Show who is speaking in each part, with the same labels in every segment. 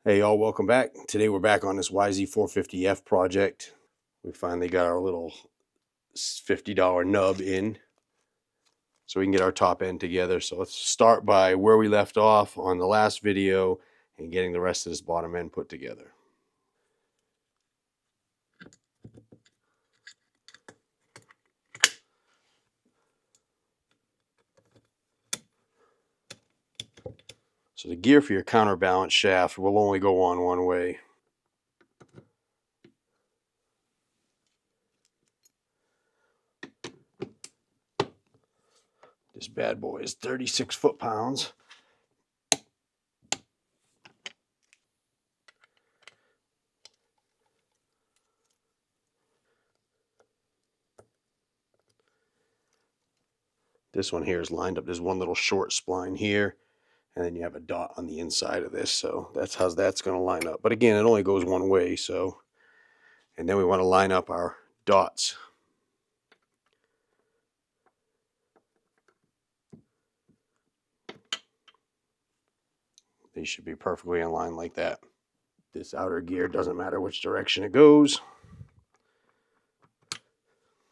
Speaker 1: Hey y'all, welcome back. Today we're back on this YZ450F project. We finally got our little $50 nub in so we can get our top end together. So let's start by where we left off on the last video and getting the rest of this bottom end put together. So the gear for your counterbalance shaft will only go on one way. This bad boy is 36 foot-pounds. This one here is lined up. There's one little short spline here, and then you have a dot on the inside of this. So that's how that's going to line up. But again, it only goes one way. So, and then we want to line up our dots. They should be perfectly in line like that. This outer gear doesn't matter which direction it goes.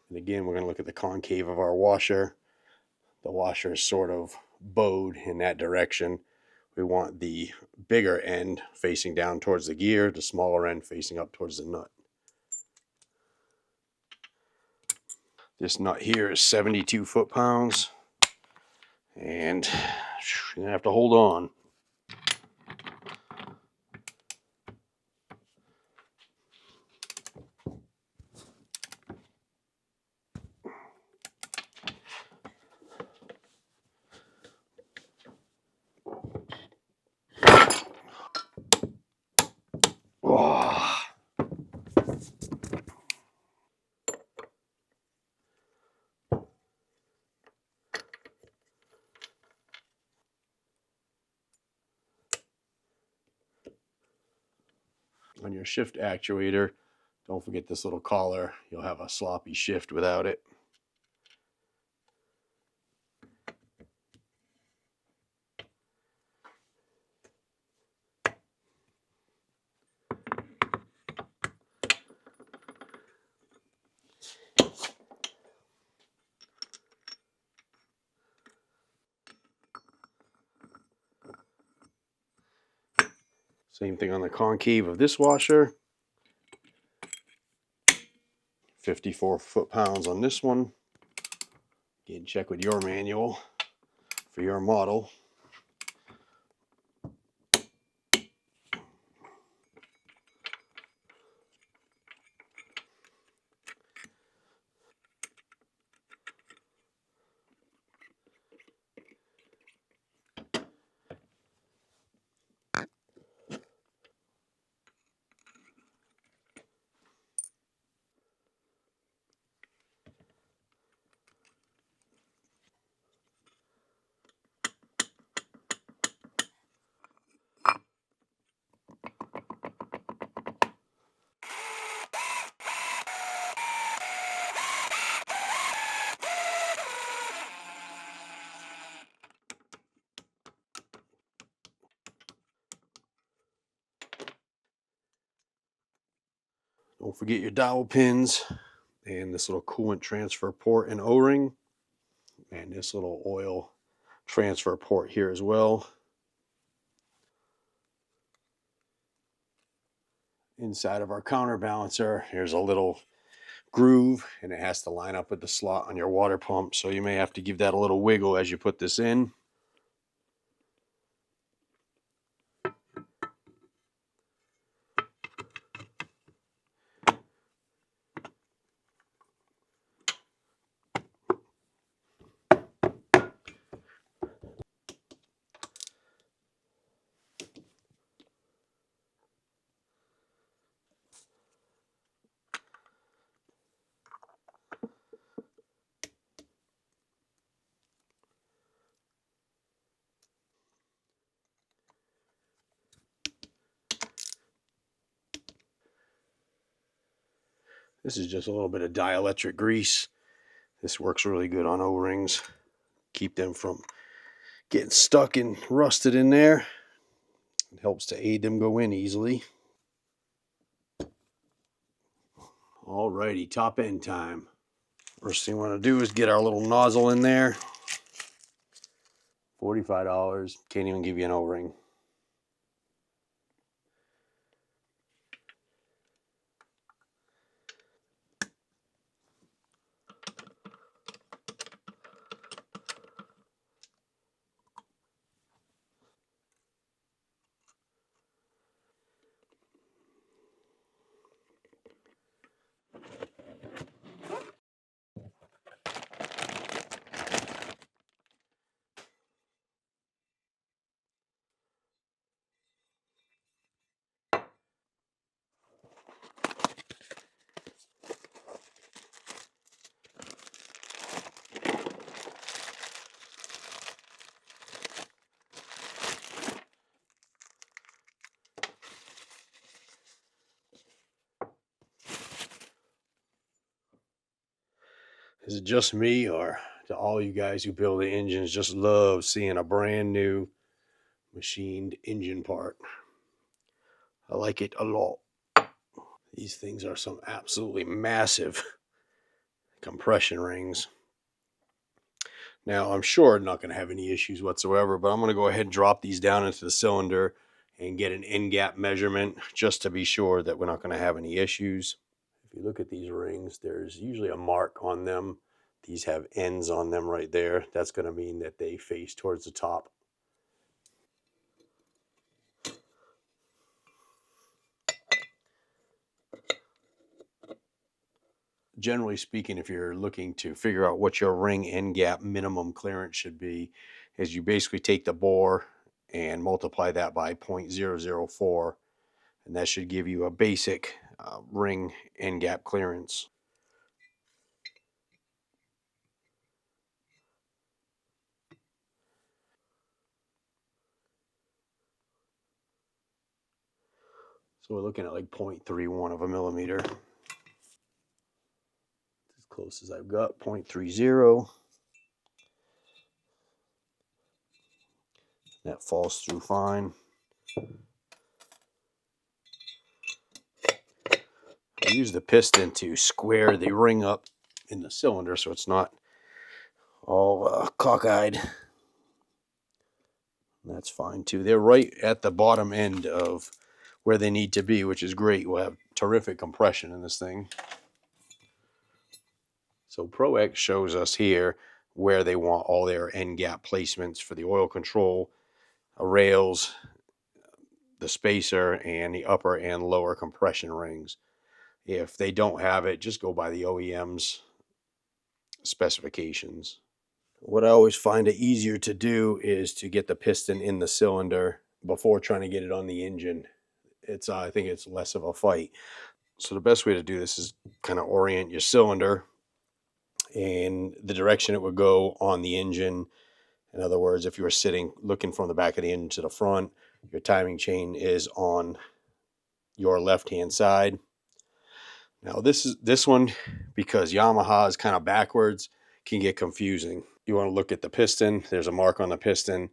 Speaker 1: And again, we're going to look at the concave of our washer. The washer is sort of bowed in that direction. We want the bigger end facing down towards the gear, the smaller end facing up towards the nut. This nut here is 72 foot-pounds, and you're going to have to hold on. On your shift actuator, don't forget this little collar. You'll have a sloppy shift without it. Same thing on the concave of this washer. 54 foot-pounds on this one. Again, check with your manual for your model. Don't forget your dowel pins and this little coolant transfer port and O-ring, and this little oil transfer port here as well. Inside of our counterbalancer, here's a little groove, and it has to line up with the slot on your water pump, so you may have to give that a little wiggle as you put this in. This is just a little bit of dielectric grease. This works really good on O-rings. Keep them from getting stuck and rusted in there. It helps to aid them go in easily. Alrighty, top end time. First thing we want to do is get our little nozzle in there. $45. Can't even give you an O-ring. Is it just me, or do all you guys who build the engines just love seeing a brand new machined engine part? I like it a lot. These things are some absolutely massive compression rings. Now, I'm sure I'm not going to have any issues whatsoever, but I'm going to go ahead and drop these down into the cylinder and get an end gap measurement just to be sure that we're not going to have any issues. If you look at these rings, there's usually a mark on them. These have ends on them right there. That's going to mean that they face towards the top. Generally speaking, if you're looking to figure out what your ring end gap minimum clearance should be, is you basically take the bore and multiply that by 0.004, and that should give you a basic ring end gap clearance. So we're looking at like 0.31 of a millimeter. As close as I've got, 0.30. That falls through fine. I use the piston to square the ring up in the cylinder so it's not all cockeyed. That's fine too. They're right at the bottom end of where they need to be, which is great. We'll have terrific compression in this thing. So ProX shows us here where they want all their end gap placements for the oil control, rails, the spacer, and the upper and lower compression rings. If they don't have it, just go by the OEM's specifications. What I always find it easier to do is to get the piston in the cylinder before trying to get it on the engine. I think it's less of a fight. So the best way to do this is kind of orient your cylinder and the direction it would go on the engine. In other words, if you were sitting looking from the back of the engine to the front, your timing chain is on your left-hand side. Now this one, because Yamaha is kind of backwards, can get confusing. You want to look at the piston. There's a mark on the piston.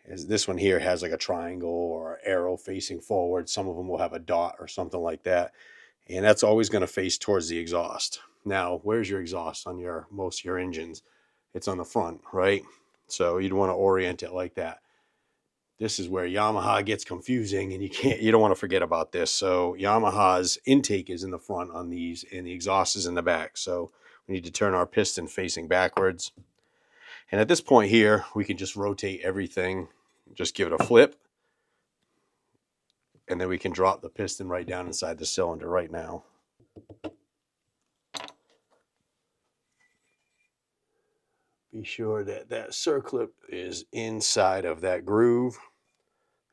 Speaker 1: As this one here has like a triangle or arrow facing forward. Some of them will have a dot or something like that. And that's always going to face towards the exhaust. Now, where's your exhaust on most of your engines? It's on the front, right? So you'd want to orient it like that. This is where Yamaha gets confusing, and you don't want to forget about this. So Yamaha's intake is in the front on these, and the exhaust is in the back. So we need to turn our piston facing backwards. And at this point here, we can just rotate everything, just give it a flip, and then we can drop the piston right down inside the cylinder right now. Be sure that that circlip is inside of that groove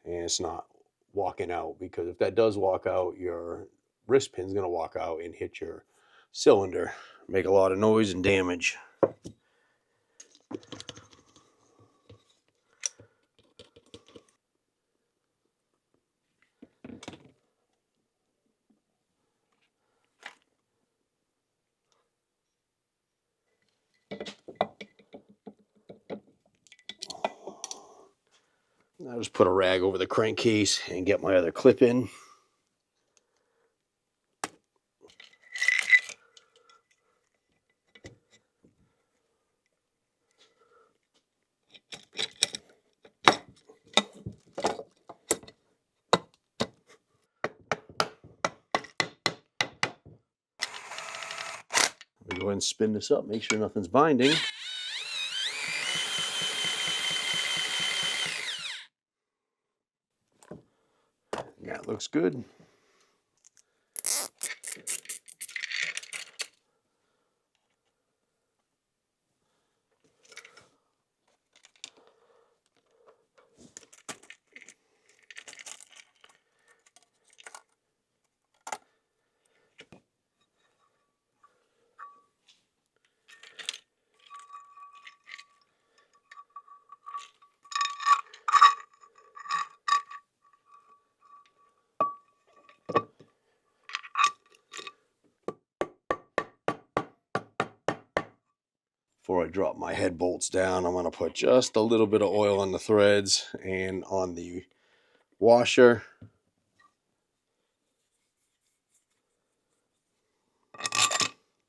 Speaker 1: and it's not walking out, because if that does walk out, your wrist pin's going to walk out and hit your cylinder, make a lot of noise and damage. I'll just put a rag over the crankcase and get my other clip in. Go ahead and spin this up, make sure nothing's binding. That looks good. Before I drop my head bolts down, I'm going to put just a little bit of oil on the threads and on the washer.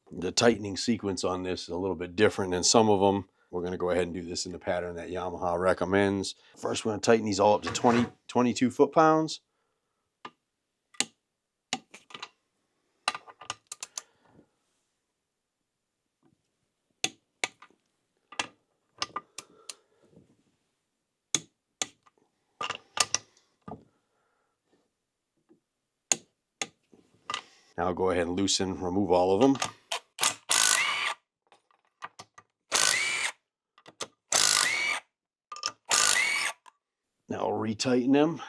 Speaker 1: The tightening sequence on this is a little bit different than some of them. We're going to go ahead and do this in the pattern that Yamaha recommends. First, we're going to tighten these all up to 22 foot-pounds. Now I'll go ahead and remove all of them. Now I'll retighten them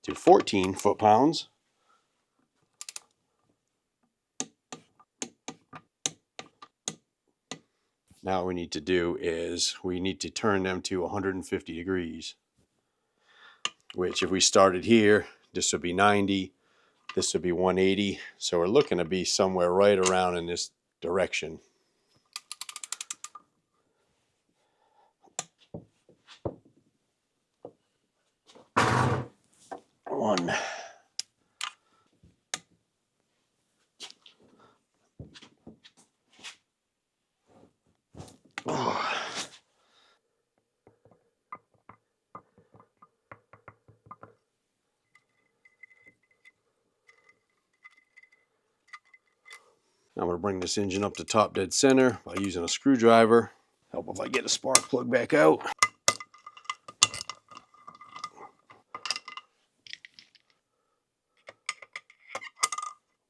Speaker 1: to 14 foot-pounds. Now what we need to do is we need to turn them to 150 degrees, which if we started here, this would be 90, this would be 180. So we're looking to be somewhere right around in this direction. One. Oh. I'm going to bring this engine up to top dead center by using a screwdriver. Help if I get a spark plug back out.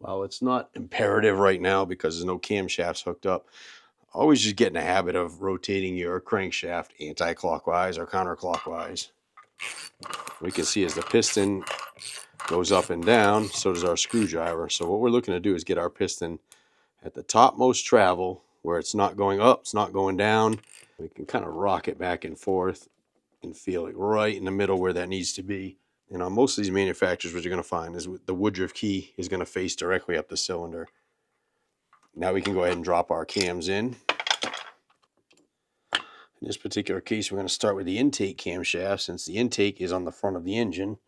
Speaker 1: While it's not imperative right now because there's no camshafts hooked up, always just get in the habit of rotating your crankshaft anti-clockwise or counterclockwise. We can see as the piston goes up and down, so does our screwdriver. So what we're looking to do is get our piston at the topmost travel where it's not going up, it's not going down. We can kind of rock it back and forth and feel it right in the middle where that needs to be. And on most of these manufacturers, what you're going to find is the woodruff key is going to face directly up the cylinder. Now we can go ahead and drop our cams in. In this particular case, we're going to start with the intake camshaft since the intake is on the front of the engine.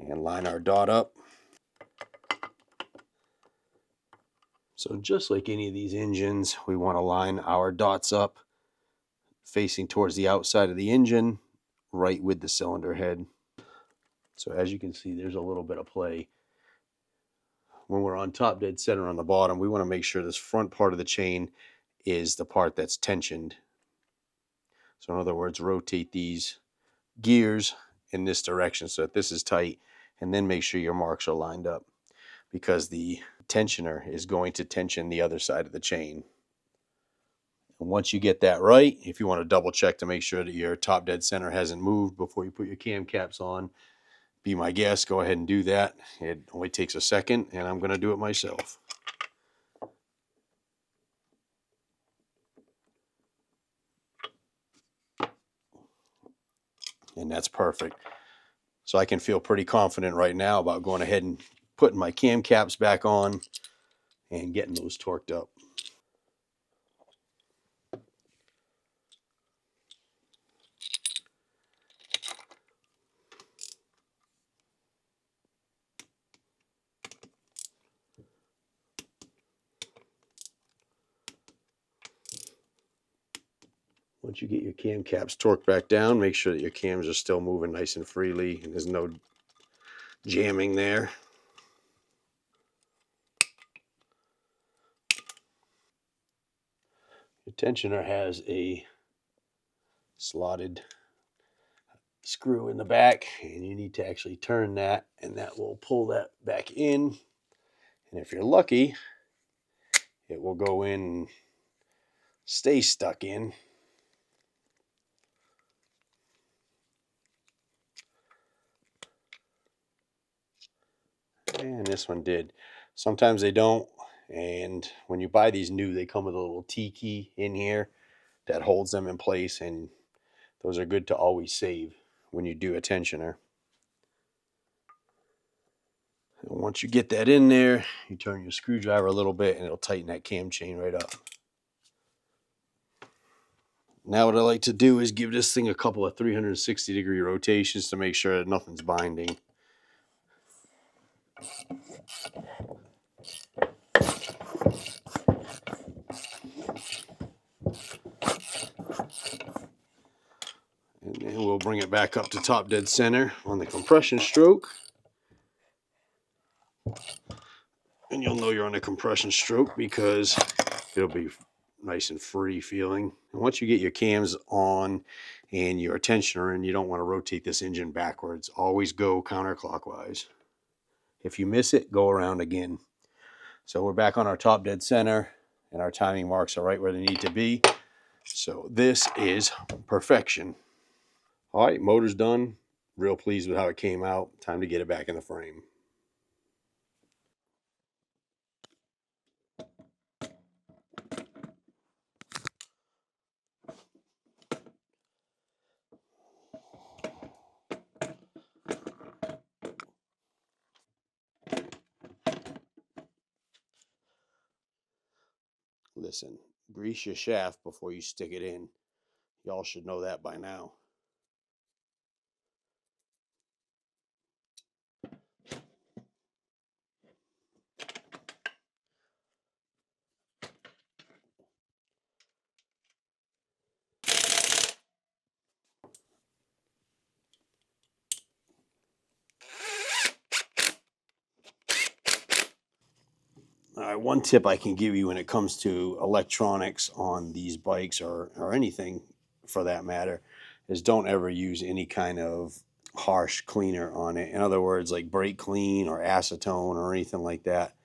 Speaker 1: And line our dot up. So just like any of these engines, we want to line our dots up facing towards the outside of the engine, right with the cylinder head. So as you can see, there's a little bit of play. When we're on top dead center on the bottom, we want to make sure this front part of the chain is the part that's tensioned. So in other words, rotate these gears in this direction so that this is tight, and then make sure your marks are lined up, because the tensioner is going to tension the other side of the chain. And once you get that right, if you want to double check to make sure that your top dead center hasn't moved before you put your cam caps on, be my guest, go ahead and do that. It only takes a second, and I'm going to do it myself. And that's perfect. So I can feel pretty confident right now about going ahead and putting my cam caps back on and getting those torqued up. Once you get your cam caps torqued back down, make sure that your cams are still moving nice and freely and there's no jamming there. The tensioner has a slotted screw in the back, and you need to actually turn that, and that will pull that back in. And if you're lucky, it will go in and stay stuck in. And this one did. Sometimes they don't, and when you buy these new, they come with a little T key in here that holds them in place, and those are good to always save when you do a tensioner. And once you get that in there, you turn your screwdriver a little bit and it'll tighten that cam chain right up. Now what I like to do is give this thing a couple of 360-degree rotations to make sure that nothing's binding. And then we'll bring it back up to top dead center on the compression stroke. And you'll know you're on a compression stroke because it'll be nice and free feeling. And once you get your cams on and your tensioner in, you don't want to rotate this engine backwards. Always go counterclockwise. If you miss it, go around again. So we're back on our top dead center and our timing marks are right where they need to be. So this is perfection. All right, motor's done. Real pleased with how it came out. Time to get it back in the frame. Listen, grease your shaft before you stick it in. Y'all should know that by now. All right, one tip I can give you when it comes to electronics on these bikes or anything for that matter is don't ever use any kind of harsh cleaner on it. In other words, like brake clean or acetone or anything like that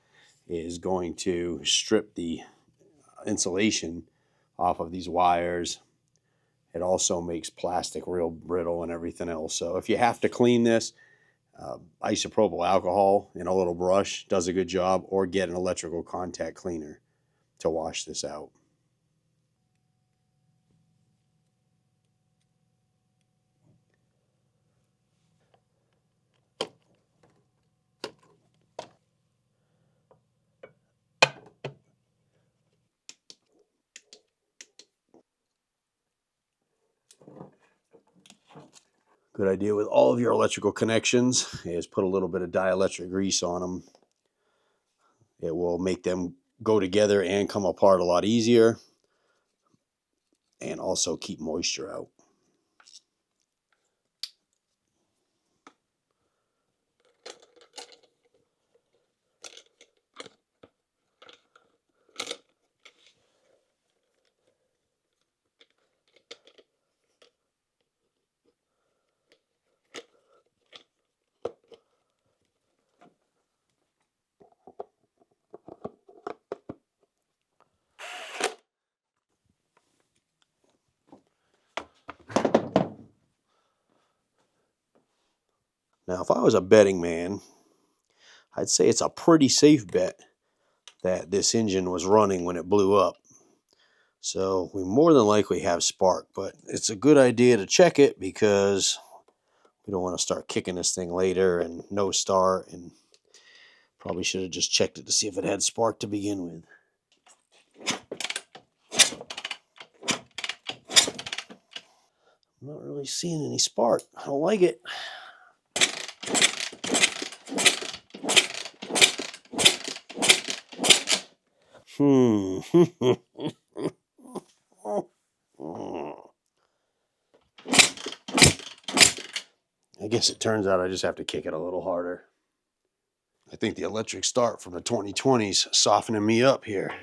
Speaker 1: is going to strip the insulation off of these wires. It also makes plastic real brittle and everything else. So if you have to clean this, isopropyl alcohol in a little brush does a good job, or get an electrical contact cleaner to wash this out. Good idea with all of your electrical connections is put a little bit of dielectric grease on them. It will make them go together and come apart a lot easier, and also keep moisture out. Now, if I was a betting man, I'd say it's a pretty safe bet that this engine was running when it blew up. So we more than likely have spark, but it's a good idea to check it because we don't want to start kicking this thing later and no start, and probably should have just checked it to see if it had spark to begin with. I'm not really seeing any spark. I don't like it. guess it turns out I just have to kick it a little harder. I think the electric start from the 2020's softening me up here.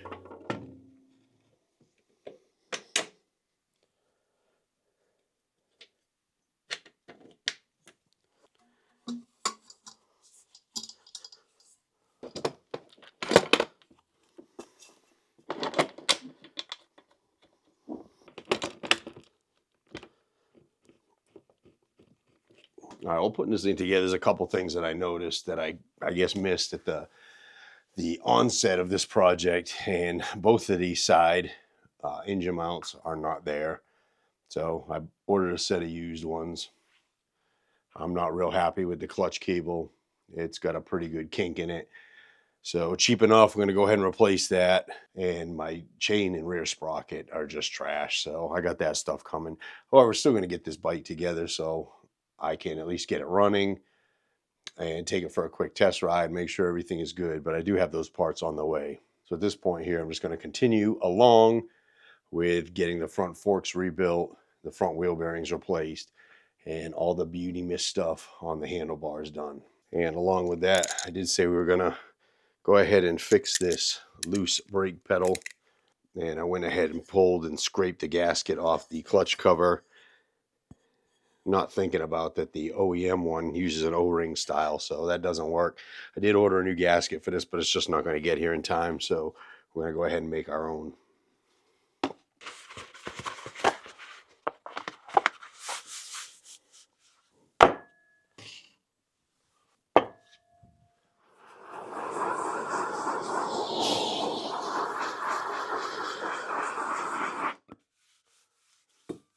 Speaker 1: All right, well, putting this thing together, there's a couple things that I noticed that I guess missed at the onset of this project, and both of these side engine mounts are not there. So I ordered a set of used ones. I'm not real happy with the clutch cable. It's got a pretty good kink in it. So cheap enough, I'm going to go ahead and replace that. And my chain and rear sprocket are just trash. So I got that stuff coming. However, we're still going to get this bike together so I can at least get it running and take it for a quick test ride, make sure everything is good. But I do have those parts on the way. So at this point here, I'm just going to continue along with getting the front forks rebuilt, the front wheel bearings replaced, and all the beauty mist stuff on the handlebars done. And along with that, I did say we were going to go ahead and fix this loose brake pedal. And I went ahead and pulled and scraped the gasket off the clutch cover, not thinking about that the OEM one uses an O-ring style, so that doesn't work. I did order a new gasket for this, but it's just not going to get here in time, so we're going to go ahead and make our own.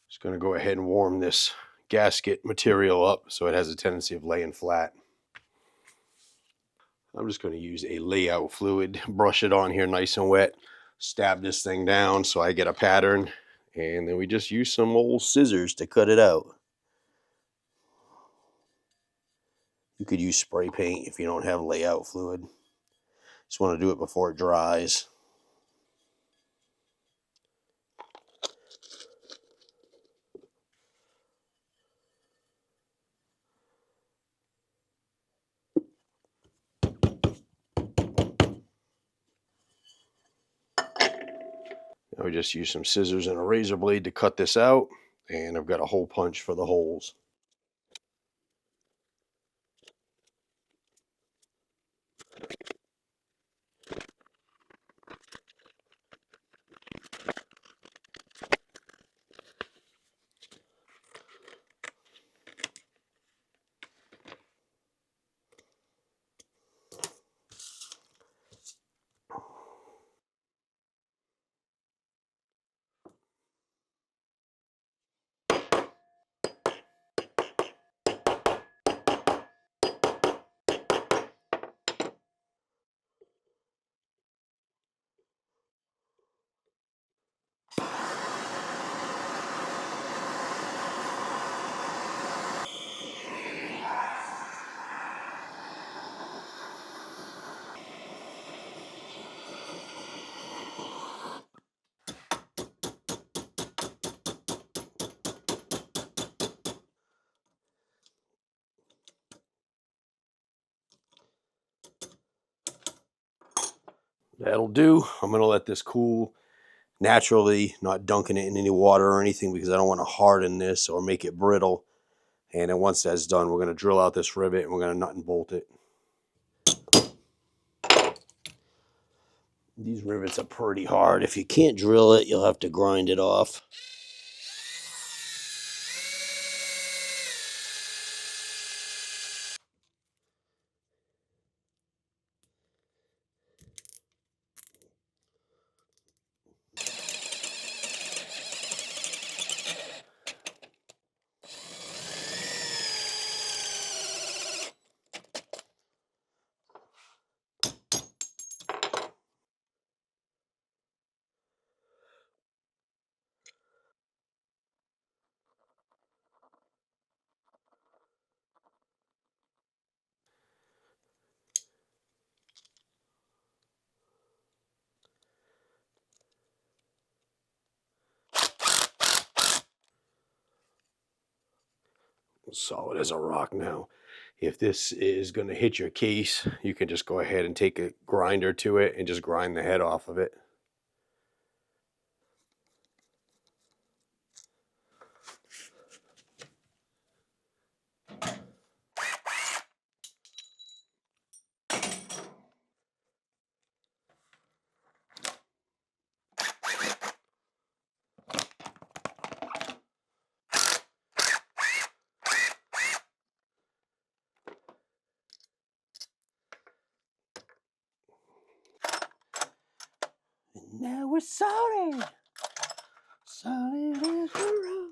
Speaker 1: Just going to go ahead and warm this gasket material up so it has a tendency of laying flat. I'm just going to use a layout fluid, brush it on here nice and wet, stab this thing down so I get a pattern, and then we just use some old scissors to cut it out. You could use spray paint if you don't have layout fluid. Just want to do it before it dries. Now we just use some scissors and a razor blade to cut this out, and I've got a hole punch for the holes. That'll do. I'm going to let this cool naturally, not dunking it in any water or anything because I don't want to harden this or make it brittle. And then once that's done, we're going to drill out this rivet and we're going to nut and bolt it. These rivets are pretty hard. If you can't drill it, you'll have to grind it off. Solid as a rock now. If this is going to hit your case, you can just go ahead and take a grinder to it and just grind the head off of it. Now we're sorry. Solid as a rock.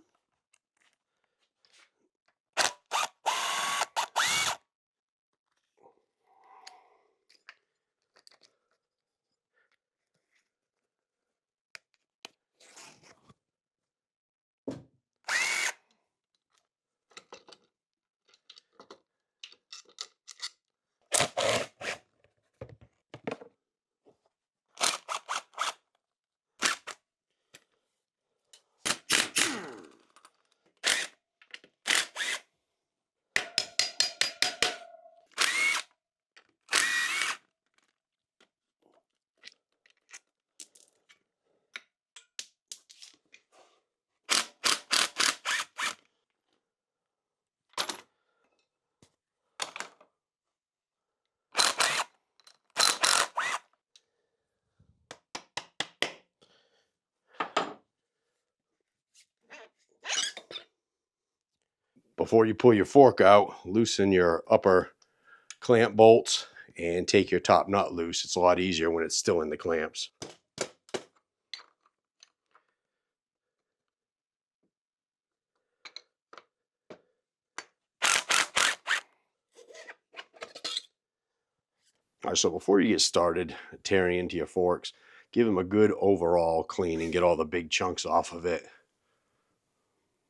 Speaker 1: Before you pull your fork out, loosen your upper clamp bolts and take your top nut loose. It's a lot easier when it's still in the clamps. All right, so before you get started tearing into your forks, give them a good overall clean and get all the big chunks off of it.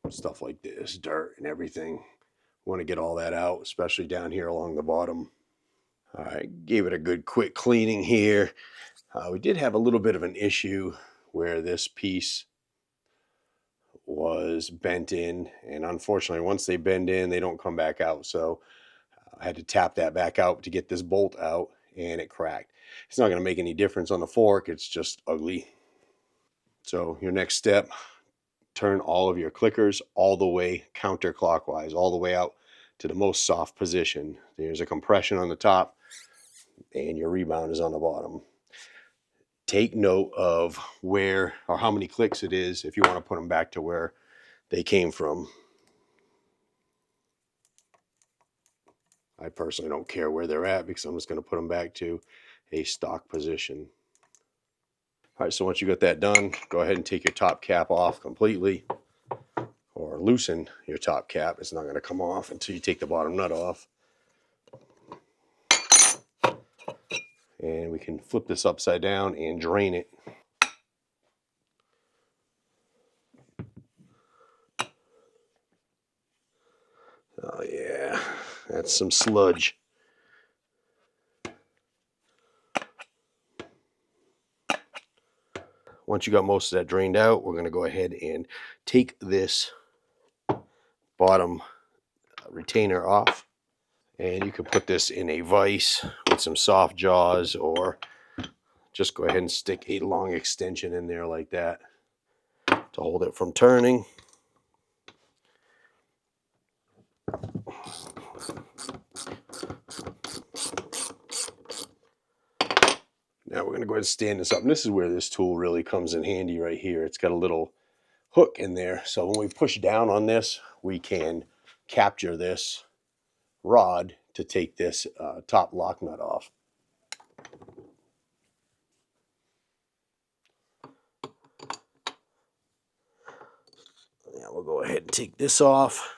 Speaker 1: Stuff like this, dirt and everything. Want to get all that out, especially down here along the bottom. All right, gave it a good quick cleaning here. We did have a little bit of an issue where this piece was bent in, and unfortunately once they bend in they don't come back out, so I had to tap that back out to get this bolt out, and it cracked. It's not going to make any difference on the fork, it's just ugly. So your next step, turn all of your clickers all the way counterclockwise, all the way out to the most soft position. There's a compression on the top and your rebound is on the bottom. Take note of where or how many clicks it is if you want to put them back to where they came from. I personally don't care where they're at because I'm just going to put them back to a stock position. All right, so once you got that done, go ahead and take your top cap off completely, or loosen your top cap. It's not going to come off until you take the bottom nut off. And we can flip this upside down and drain it. Oh yeah, that's some sludge. Once you got most of that drained out, we're going to go ahead and take this bottom retainer off. And you can put this in a vise with some soft jaws, or just go ahead and stick a long extension in there like that to hold it from turning. Now we're going to go ahead and stand this up. And this is where this tool really comes in handy right here. It's got a little hook in there. So when we push down on this, we can capture this rod to take this top lock nut off. Now we'll go ahead and take this off.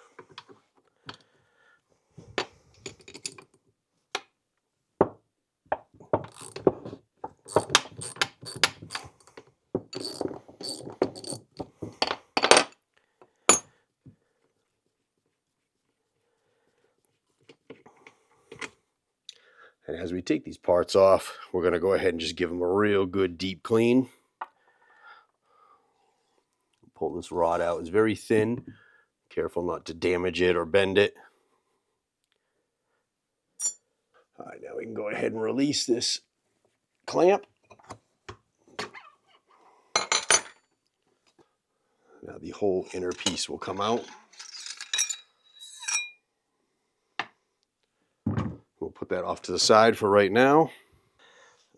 Speaker 1: And as we take these parts off, we're going to go ahead and just give them a real good deep clean. Pull this rod out. It's very thin, Careful not to damage it or bend it. All right, now we can go ahead and release this clamp. Now the whole inner piece will come out. We'll put that off to the side for right now.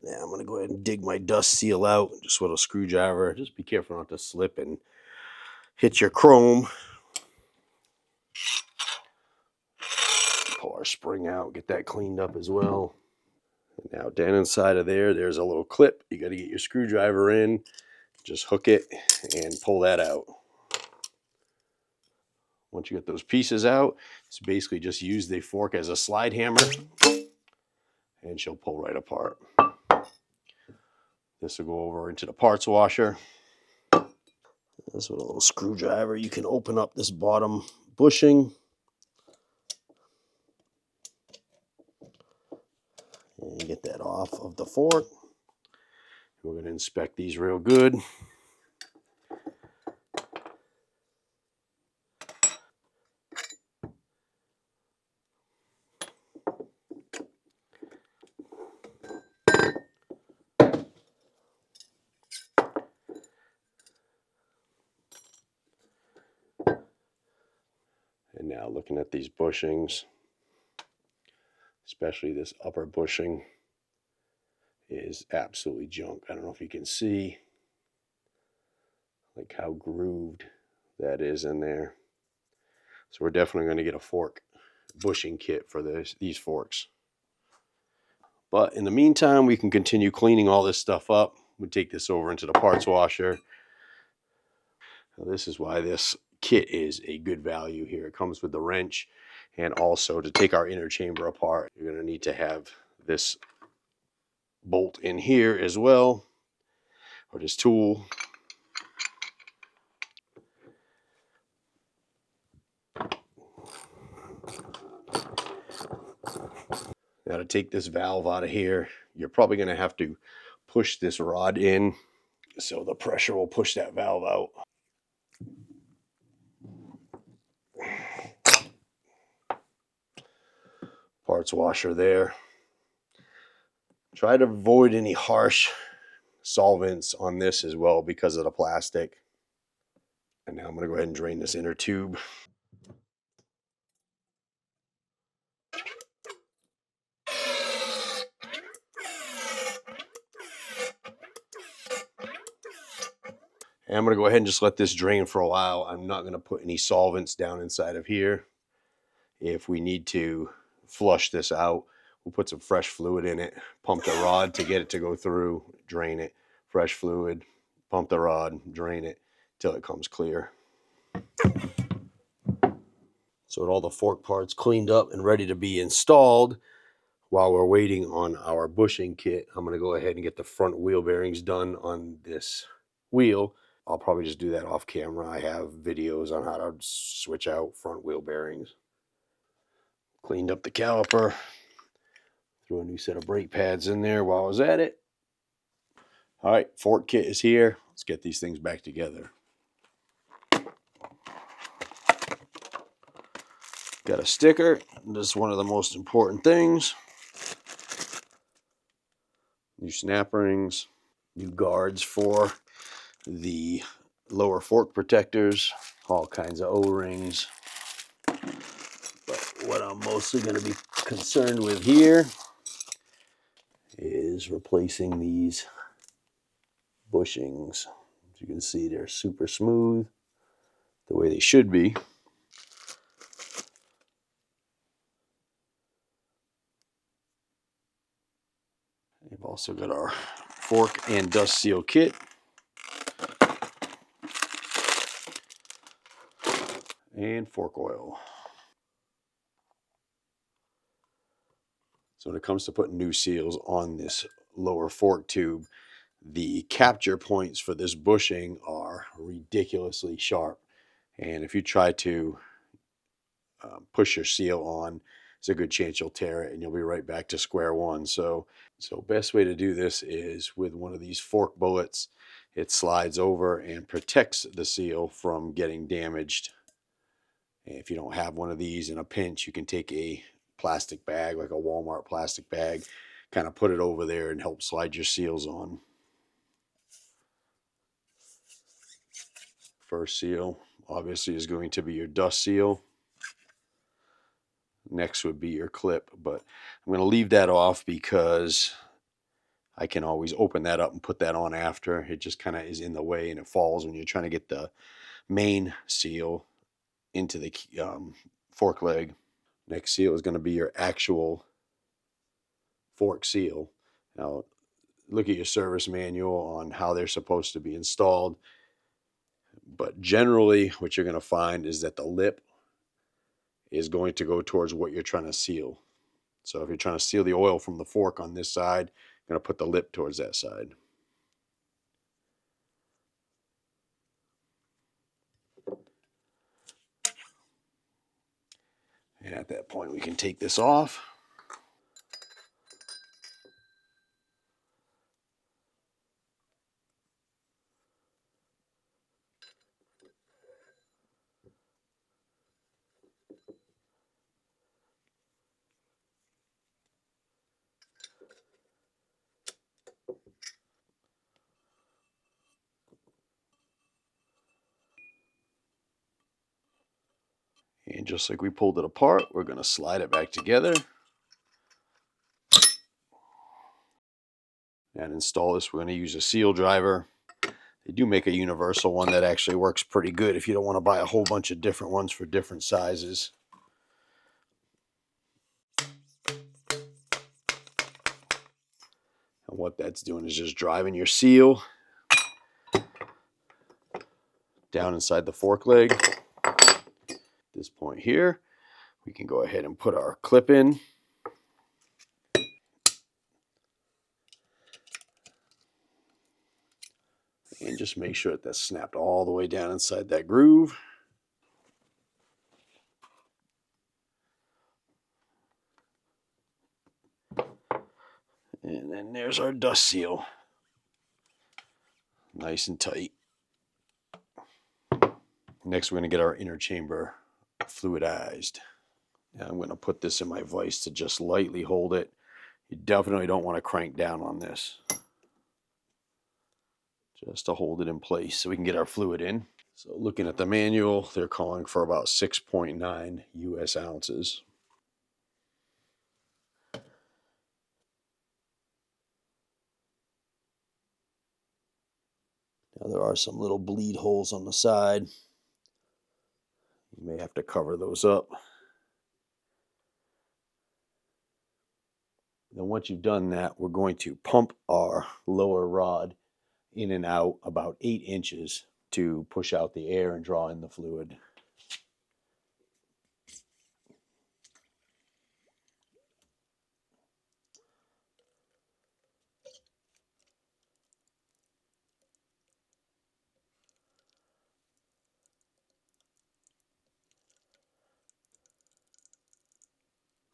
Speaker 1: Now I'm going to go ahead and dig my dust seal out just with a screwdriver. Just be careful not to slip and hit your chrome. Pull our spring out, get that cleaned up as well. And now down inside of there, there's a little clip. You got to get your screwdriver in, just hook it and pull that out. Once you get those pieces out, it's basically just use the fork as a slide hammer and she'll pull right apart. This will go over into the parts washer. This with a little screwdriver, you can open up this bottom bushing and get that off of the fork. We're going to inspect these real good. And now looking at these bushings, especially this upper bushing is absolutely junk. I don't know if you can see like how grooved that is in there. So we're definitely going to get a fork bushing kit for these forks. But in the meantime, we can continue cleaning all this stuff up. We take this over into the parts washer. Now, this is why this kit is a good value here. It comes with the wrench, and also to take our inner chamber apart, you're going to need to have this bolt in here as well, or this tool. Now to take this valve out of here, you're probably going to have to push this rod in, so the pressure will push that valve out. Parts washer there. Try to avoid any harsh solvents on this as well because of the plastic. And now I'm going to go ahead and drain this inner tube. And I'm going to go ahead and just let this drain for a while. I'm not going to put any solvents down inside of here. If we need to flush this out, we'll put some fresh fluid in it, pump the rod to get it to go through, drain it, fresh fluid, pump the rod, drain it till it comes clear. So with all the fork parts cleaned up and ready to be installed, while we're waiting on our bushing kit, I'm going to go ahead and get the front wheel bearings done on this wheel. I'll probably just do that off camera. I have videos on how to switch out front wheel bearings. Cleaned up the caliper. Threw a new set of brake pads in there while I was at it. All right, fork kit is here. Let's get these things back together. Got a sticker. This is one of the most important things. New snap rings. New guards for the lower fork protectors. All kinds of O-rings. But what I'm mostly going to be concerned with here is replacing these bushings. As you can see, they're super smooth, the way they should be. We've also got our fork and dust seal kit. And fork oil. So when it comes to putting new seals on this lower fork tube, the capture points for this bushing are ridiculously sharp. And if you try to push your seal on, it's a good chance you'll tear it and you'll be right back to square one. So best way to do this is with one of these fork bullets. It slides over and protects the seal from getting damaged. And if you don't have one of these, in a pinch, you can take a plastic bag, like a Walmart plastic bag, kind of put it over there and help slide your seals on. First seal obviously is going to be your dust seal. Next would be your clip, but I'm going to leave that off because I can always open that up and put that on after. It just kind of is in the way and it falls when you're trying to get the main seal into the fork leg. Next seal is going to be your actual fork seal. Now, look at your service manual on how they're supposed to be installed. But generally, what you're going to find is that the lip is going to go towards what you're trying to seal. So if you're trying to seal the oil from the fork on this side, you're going to put the lip towards that side. And at that point, we can take this off. And just like we pulled it apart, we're going to slide it back together. And install this. We're going to use a seal driver. They do make a universal one that actually works pretty good if you don't want to buy a whole bunch of different ones for different sizes. And what that's doing is just driving your seal down inside the fork leg. At this point here, we can go ahead and put our clip in. And just make sure that that's snapped all the way down inside that groove. And then there's our dust seal. Nice and tight. Next, we're going to get our inner chamber fluidized. Now I'm going to put this in my vise to just lightly hold it. You definitely don't want to crank down on this. Just to hold it in place so we can get our fluid in. So looking at the manual, they're calling for about 6.9 US ounces. Now there are some little bleed holes on the side. You may have to cover those up. Then once you've done that, we're going to pump our lower rod in and out about 8 inches to push out the air and draw in the fluid.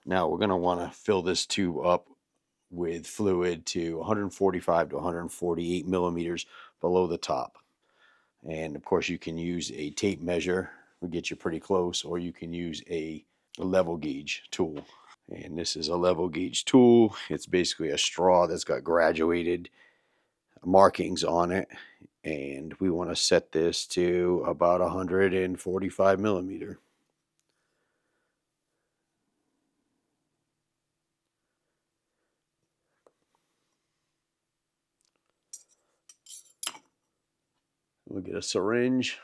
Speaker 1: Now we're going to want to fill this tube up with fluid to 145 to 148 millimeters below the top. And of course you can use a tape measure, will get you pretty close, or you can use a level gauge tool. And this is a level gauge tool. It's basically a straw that's got graduated markings on it. And we want to set this to about 145 millimeter. We'll get a syringe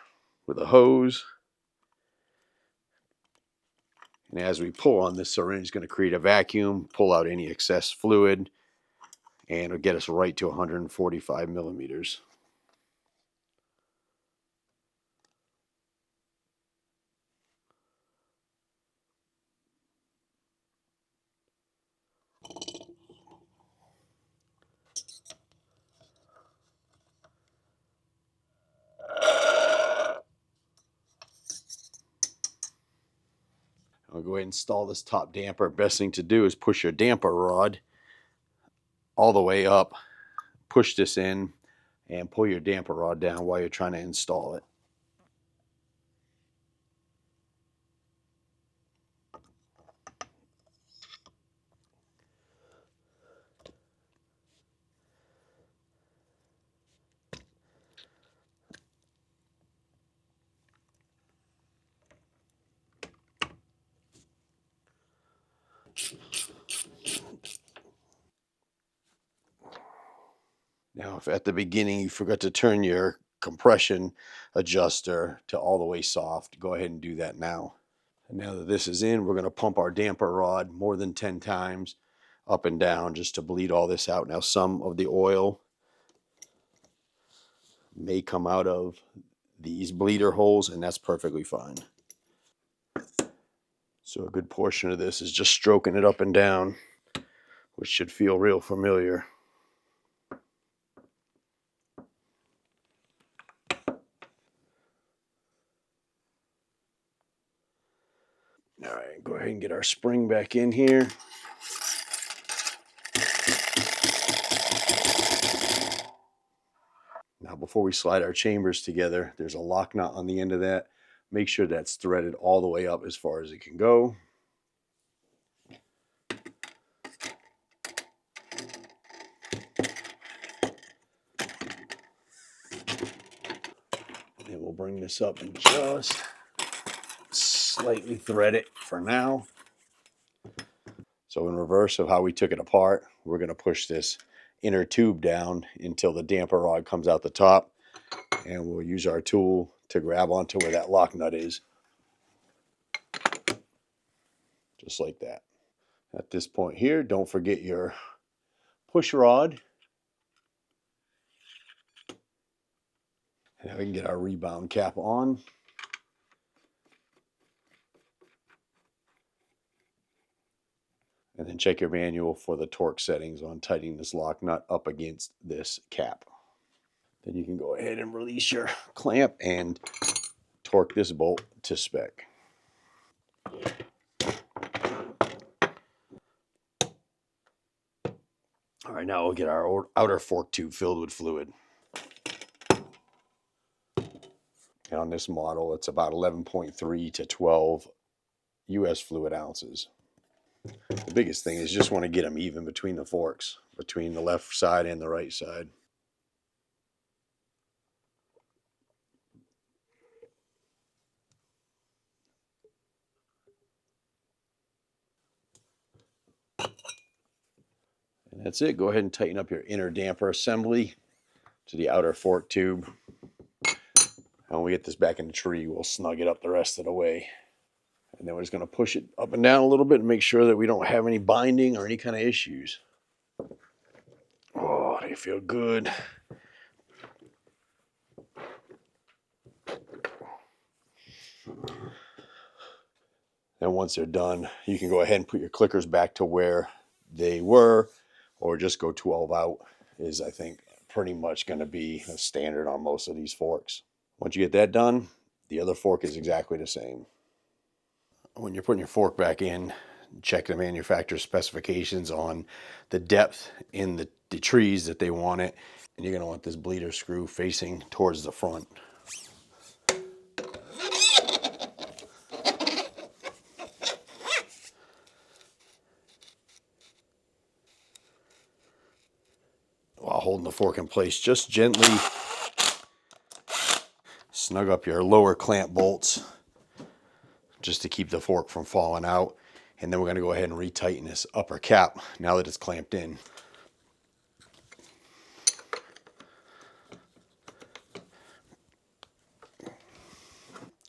Speaker 1: with a hose. And as we pull on this syringe, it's going to create a vacuum, pull out any excess fluid, and it'll get us right to 145 millimeters. I'll go ahead and install this top damper. Best thing to do is push your damper rod all the way up, push this in, and pull your damper rod down while you're trying to install it. Now, if at the beginning you forgot to turn your compression adjuster to all the way soft, go ahead and do that now. And now that this is in, we're going to pump our damper rod more than 10 times up and down just to bleed all this out. Now, some of the oil may come out of these bleeder holes, and that's perfectly fine. So a good portion of this is just stroking it up and down, which should feel real familiar. All right, go ahead and get our spring back in here. Now, before we slide our chambers together, there's a lock nut on the end of that. Make sure that's threaded all the way up as far as it can go. And we'll bring this up and just slightly thread it for now. So in reverse of how we took it apart, we're going to push this inner tube down until the damper rod comes out the top, and we'll use our tool to grab onto where that lock nut is. Just like that. At this point here, don't forget your push rod. And now we can get our rebound cap on. And then check your manual for the torque settings on tightening this lock nut up against this cap. Then you can go ahead and release your clamp and torque this bolt to spec. All right, now we'll get our outer fork tube filled with fluid. And on this model, it's about 11.3 to 12 US fluid ounces. The biggest thing is just want to get them even between the forks, between the left side and the right side. And that's it. Go ahead and tighten up your inner damper assembly to the outer fork tube. And when we get this back in the tree, we'll snug it up the rest of the way. And then we're just going to push it up and down a little bit and make sure that we don't have any binding or any kind of issues. Oh, they feel good. And once they're done, you can go ahead and put your clickers back to where they were, or just go 12 out is, I think, pretty much going to be a standard on most of these forks. Once you get that done, the other fork is exactly the same. When you're putting your fork back in, check the manufacturer's specifications on the depth in the trees that they want it. And you're going to want this bleeder screw facing towards the front. While holding the fork in place, just gently snug up your lower clamp bolts just to keep the fork from falling out. And then we're going to go ahead and retighten this upper cap now that it's clamped in.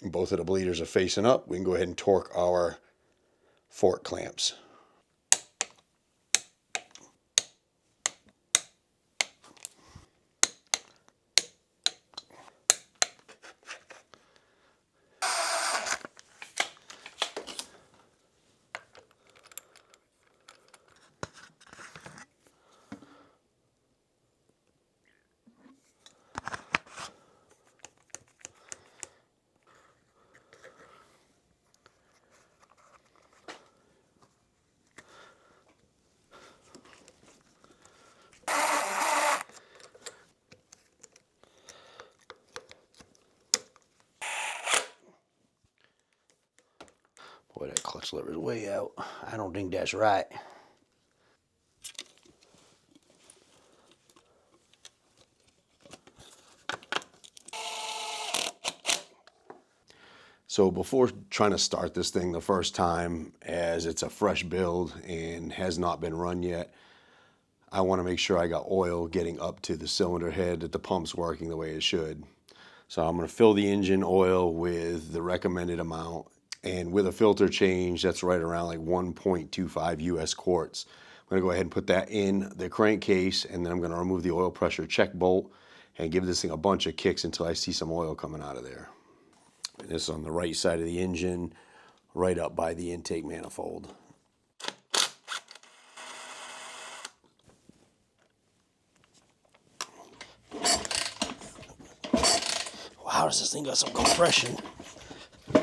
Speaker 1: Both of the bleeders are facing up. We can go ahead and torque our fork clamps. Boy, that clutch lever is way out. I don't think that's right. So before trying to start this thing the first time, as it's a fresh build and has not been run yet, I want to make sure I got oil getting up to the cylinder head, that the pump's working the way it should. So I'm going to fill the engine oil with the recommended amount, and with a filter change that's right around like 1.25 US quarts. I'm going to go ahead and put that in the crankcase, and then I'm going to remove the oil pressure check bolt and give this thing a bunch of kicks until I see some oil coming out of there. And this is on the right side of the engine, right up by the intake manifold. Wow, does this thing got some compression? I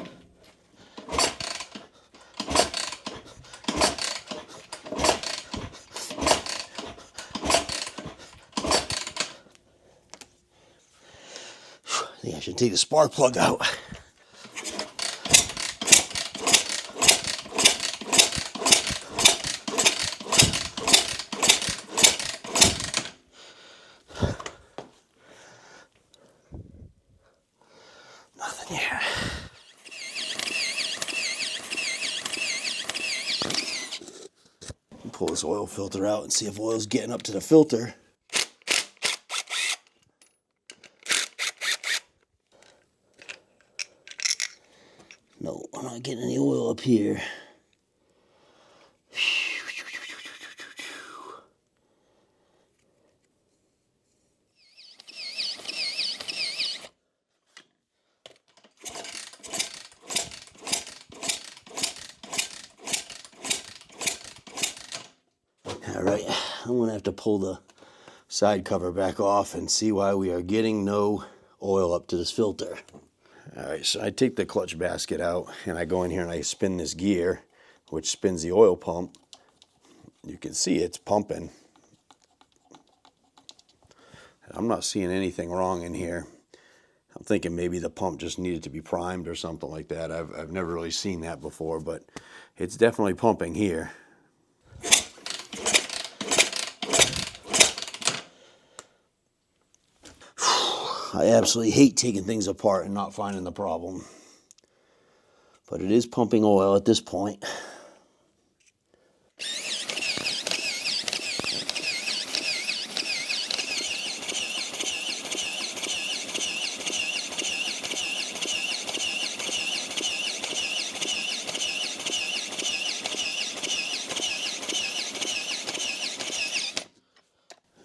Speaker 1: think I should take the spark plug out. Nothing here. Pull this oil filter out and see if oil's getting up to the filter. No, I'm not getting any oil up here. All right, I'm gonna have to pull the side cover back off and see why we are getting no oil up to this filter. All right, so I take the clutch basket out and I go in here and I spin this gear, which spins the oil pump. You can see it's pumping. I'm not seeing anything wrong in here. I'm thinking maybe the pump just needed to be primed or something like that. I've never really seen that before, but it's definitely pumping here. I absolutely hate taking things apart and not finding the problem. But it is pumping oil at this point.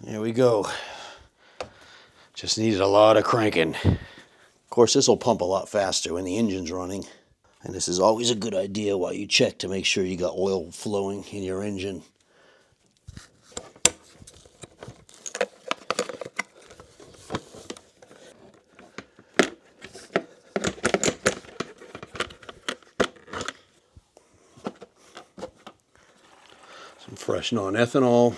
Speaker 1: There we go. Just needed a lot of cranking. Of course, this will pump a lot faster when the engine's running. And this is always a good idea while you check to make sure you got oil flowing in your engine. Some fresh non-ethanol.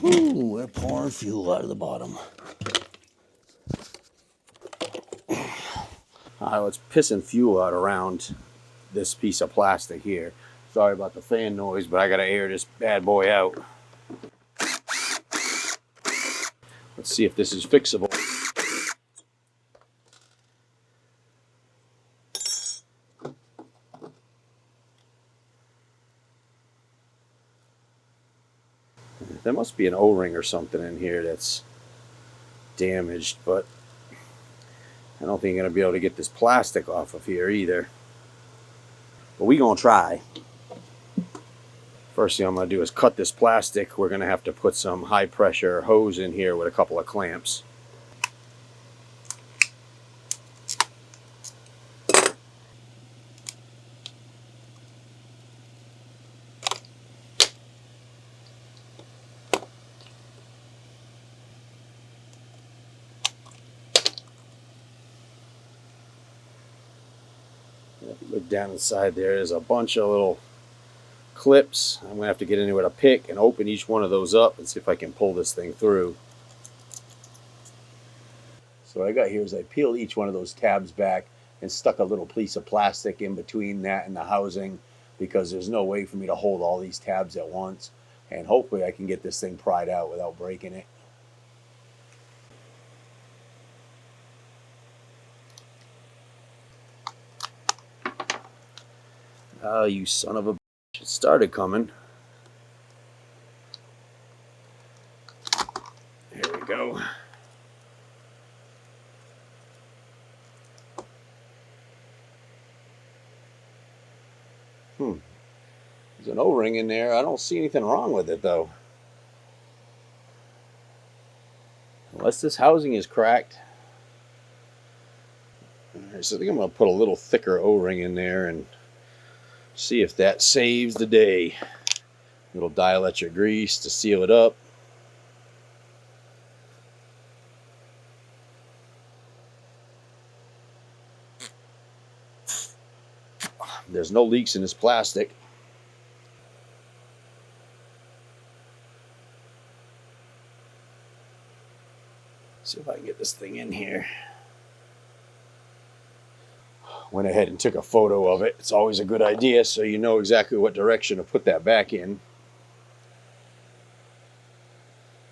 Speaker 1: Ooh, we're pouring fuel out of the bottom. I was pissing fuel out around this piece of plastic here. Sorry about the fan noise, but I gotta air this bad boy out. Let's see if this is fixable. There must be an O-ring or something in here that's damaged, but I don't think I'm going to be able to get this plastic off of here either. But we're going to try. First thing I'm going to do is cut this plastic. We're going to have to put some high pressure hose in here with a couple of clamps. Look down inside there, there's a bunch of little clips. I'm going to have to get in there with a pick and open each one of those up and see if I can pull this thing through. So what I got here is I peeled each one of those tabs back and stuck a little piece of plastic in between that and the housing, because there's no way for me to hold all these tabs at once. And hopefully I can get this thing pried out without breaking it. Oh, you son of a bitch. It started coming. Here we go. There's an O-ring in there. I don't see anything wrong with it, though. Unless this housing is cracked. All right, so I think I'm going to put a little thicker O-ring in there and see if that saves the day. A little dielectric grease to seal it up. There's no leaks in this plastic. See if I can get this thing in here. Went ahead and took a photo of it. It's always a good idea so you know exactly what direction to put that back in.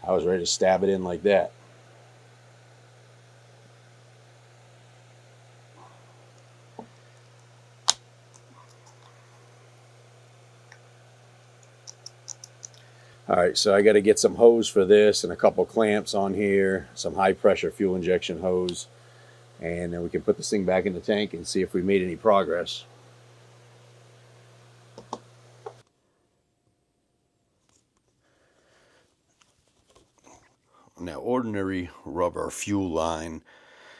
Speaker 1: I was ready to stab it in like that. Alright, so I got to get some hose for this and a couple clamps on here, some high pressure fuel injection hose, and then we can put this thing back in the tank and see if we made any progress. Now, ordinary rubber fuel line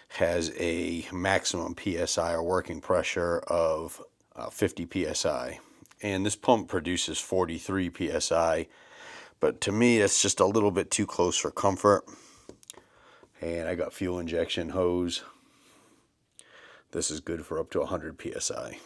Speaker 1: has a maximum PSI or working pressure of 50 PSI, and this pump produces 43 PSI. But to me, it's just a little bit too close for comfort. And I got fuel injection hose. This is good for up to 100 PSI.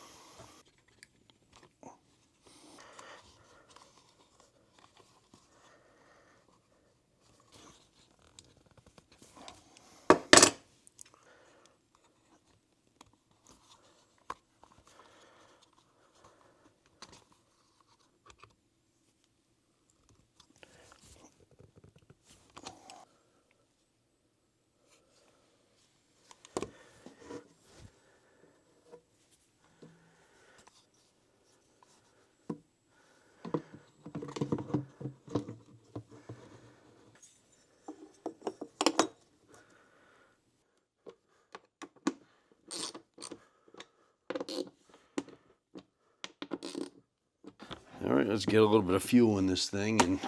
Speaker 1: All right, let's get a little bit of fuel in this thing and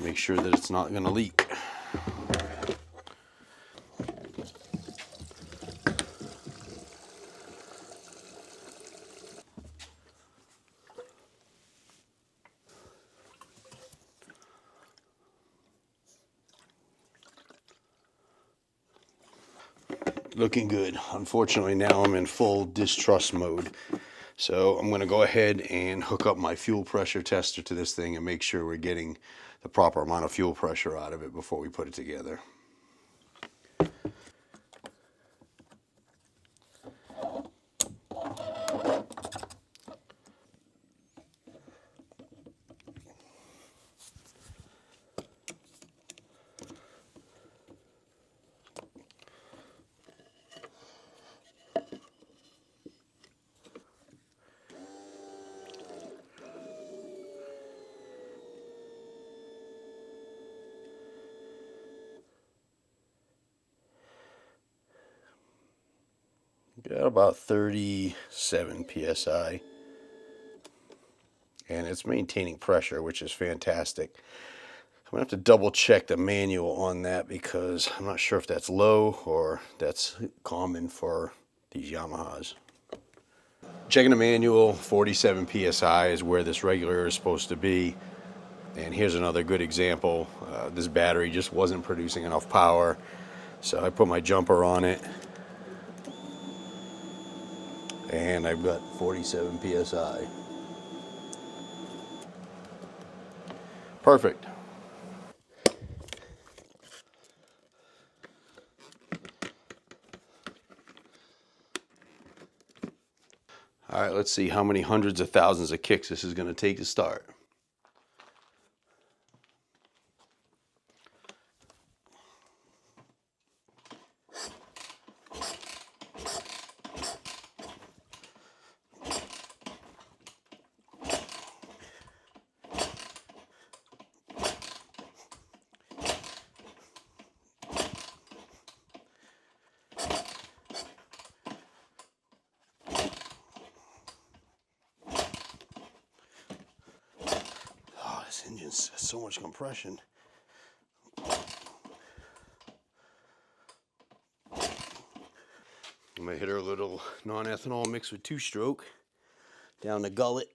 Speaker 1: make sure that it's not going to leak. Looking good. Unfortunately, now I'm in full distrust mode. So I'm going to go ahead and hook up my fuel pressure tester to this thing and make sure we're getting the proper amount of fuel pressure out of it before we put it together. Got about 37 PSI. And it's maintaining pressure, which is fantastic. I'm going to have to double check the manual on that because I'm not sure if that's low or that's common for these Yamahas. Checking the manual, 47 PSI is where this regulator is supposed to be. And here's another good example. This battery just wasn't producing enough power. So I put my jumper on it. And I've got 47 PSI. Perfect. All right, let's see how many hundreds of thousands of kicks this is going to take to start. It's so much compression. I'm gonna hit her a little non-ethanol mixed with 2-stroke down the gullet.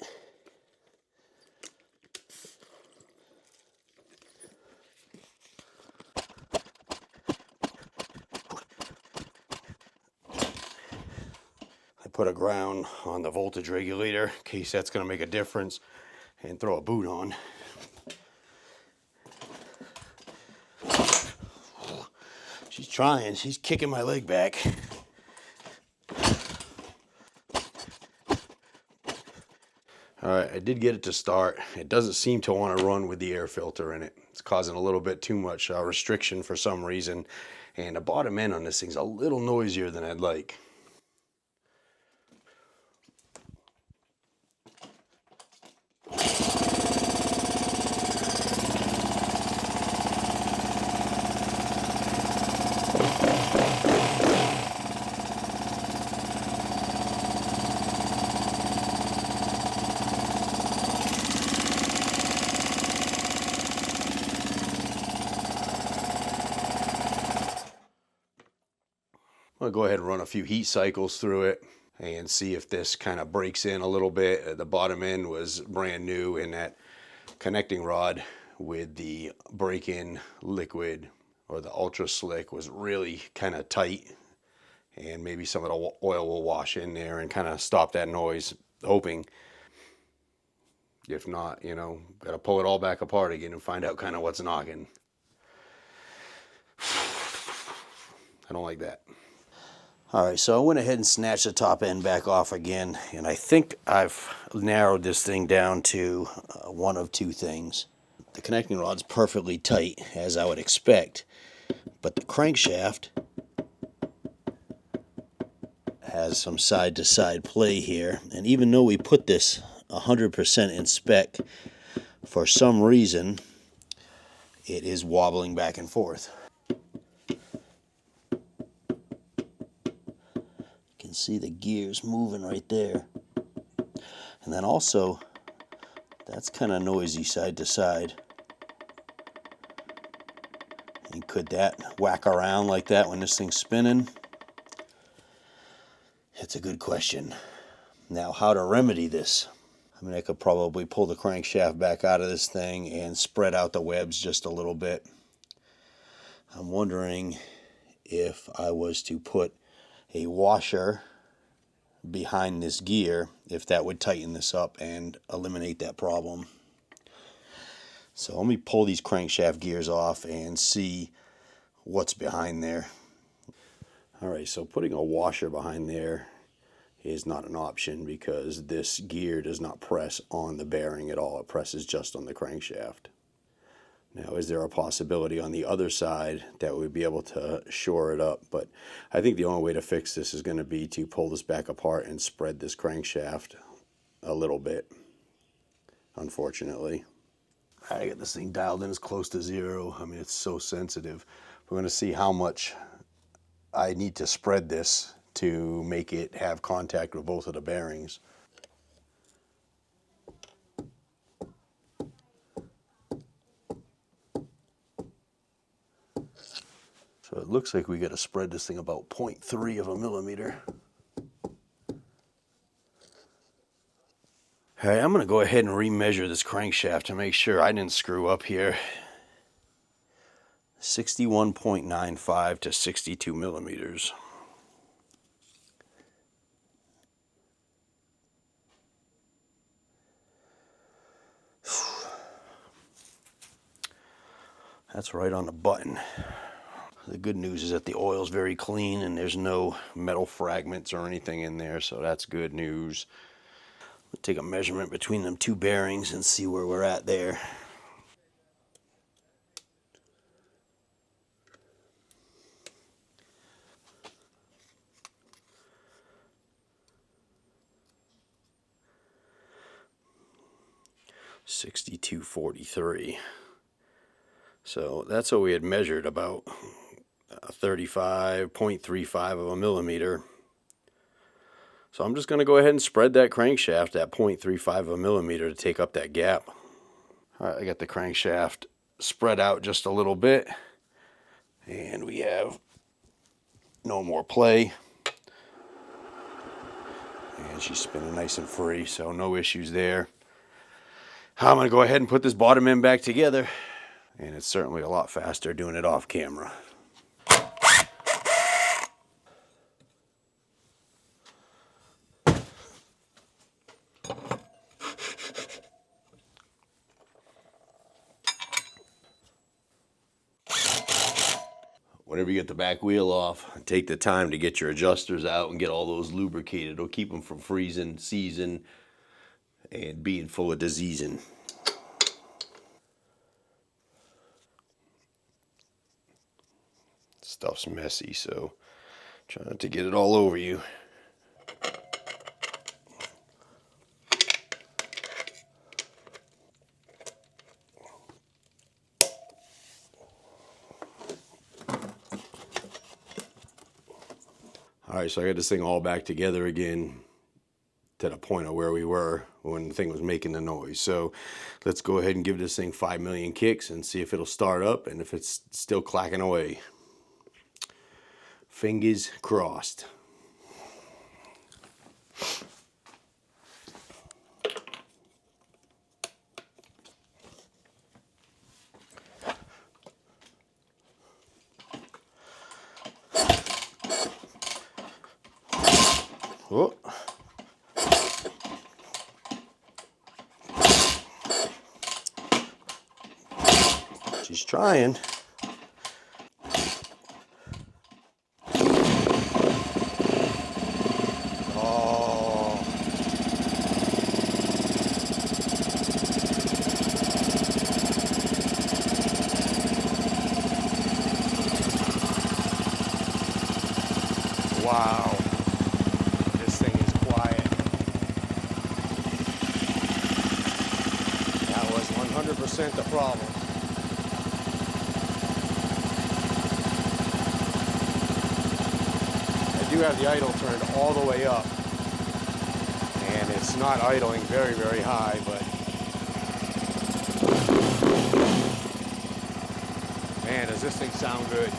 Speaker 1: I put a ground on the voltage regulator in case that's gonna make a difference, and throw a boot on. She's trying, she's kicking my leg back. Alright, I did get it to start. It doesn't seem to want to run with the air filter in it. It's causing a little bit too much restriction for some reason. And the bottom end on this thing's a little noisier than I'd like. I'm gonna go ahead and run a few heat cycles through it and see if this kind of breaks in a little bit. The bottom end was brand new, and that connecting rod with the break-in liquid or the ultra slick was really kind of tight, and maybe some of the oil will wash in there and kind of stop that noise, hoping. If not, you know, gotta pull it all back apart again and find out kind of what's knocking. I don't like that. Alright, so I went ahead and snatched the top end back off again, and I think I've narrowed this thing down to one of two things. The connecting rod's perfectly tight, as I would expect, but the crankshaft has some side-to-side play here, and even though we put this 100% in spec, for some reason it is wobbling back and forth. See the gears moving right there, and then also that's kind of noisy side to side. And could that whack around like that when this thing's spinning? It's a good question. Now, how to remedy this? I mean, I could probably pull the crankshaft back out of this thing and spread out the webs just a little bit. I'm wondering if I was to put a washer behind this gear, if that would tighten this up and eliminate that problem. So let me pull these crankshaft gears off and see what's behind there. Alright, so putting a washer behind there is not an option because this gear does not press on the bearing at all. It presses just on the crankshaft. Now, is there a possibility on the other side that we'd be able to shore it up? But I think the only way to fix this is going to be to pull this back apart and spread this crankshaft a little bit, unfortunately. I got this thing dialed in as close to 0. I mean, it's so sensitive. We're going to see how much I need to spread this to make it have contact with both of the bearings. So it looks like we got to spread this thing about 0.3 of a millimeter. All right, I'm going to go ahead and remeasure this crankshaft to make sure I didn't screw up here. 61.95 to 62 millimeters. That's right on the button. The good news is that the oil's very clean and there's no metal fragments or anything in there, so that's good news. We'll take a measurement between them two bearings and see where we're at there. .6243. So that's what we had measured, about 35.35 of a millimeter. So I'm just going to go ahead and spread that crankshaft at 0.35 of a millimeter to take up that gap. All right, I got the crankshaft spread out just a little bit, and we have no more play. And she's spinning nice and free, so no issues there. I'm gonna go ahead and put this bottom end back together, and it's certainly a lot faster doing it off camera. Whenever you get the back wheel off, take the time to get your adjusters out and get all those lubricated. It'll keep them from freezing, seizing, and being full of diseasing. Stuff's messy, so try not to get it all over you. All right, so I got this thing all back together again to the point of where we were when the thing was making the noise. So let's go ahead and give this thing 5 million kicks and see if it'll start up and if it's still clacking away. Fingers crossed. Oh. She's trying. Oh. Wow. This thing is quiet. That was 100% the problem. I do have the idle turned all the way up, and it's not idling very, very high, but man, does this thing sound good.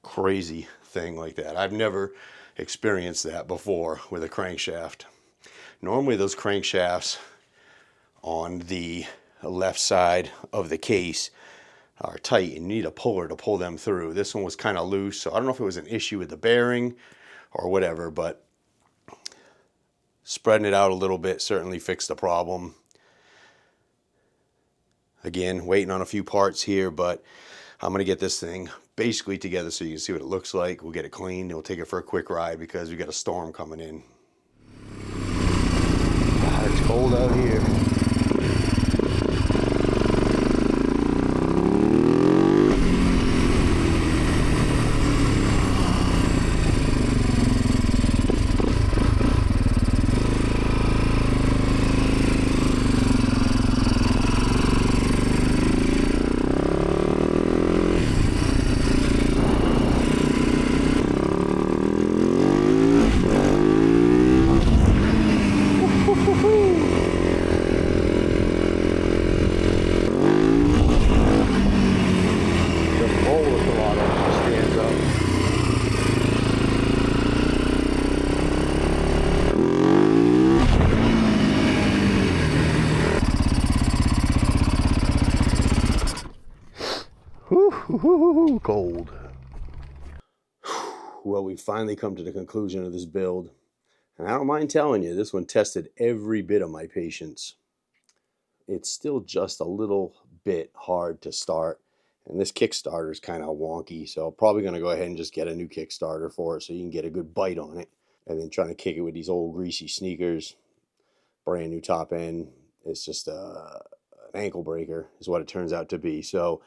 Speaker 1: Crazy thing like that. I've never experienced that before with a crankshaft. Normally those crankshafts on the left side of the case are tight and you need a puller to pull them through. This one was kind of loose, so I don't know if it was an issue with the bearing or whatever, but spreading it out a little bit certainly fixed the problem. Again, waiting on a few parts here, but I'm going to get this thing basically together so you can see what it looks like. We'll get it cleaned. We'll take it for a quick ride because we got a storm coming in. It's cold out here. Cold. Well, we finally come to the conclusion of this build, and I don't mind telling you, this one tested every bit of my patience. It's still just a little bit hard to start, and this Kickstarter is kind of wonky, so I'm probably going to go ahead and just get a new Kickstarter for it so you can get a good bite on it. And then trying to kick it with these old greasy sneakers, brand new top end, it's just an ankle breaker is what it turns out to be. So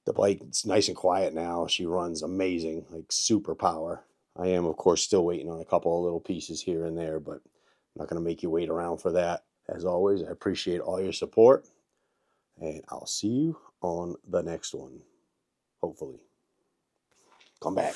Speaker 1: the bike's nice and quiet now. She runs amazing, like super power. I am, of course, still waiting on a couple of little pieces here and there, but I'm not going to make you wait around for that. As always, I appreciate all your support, and I'll see you on the next one. Hopefully. Come back.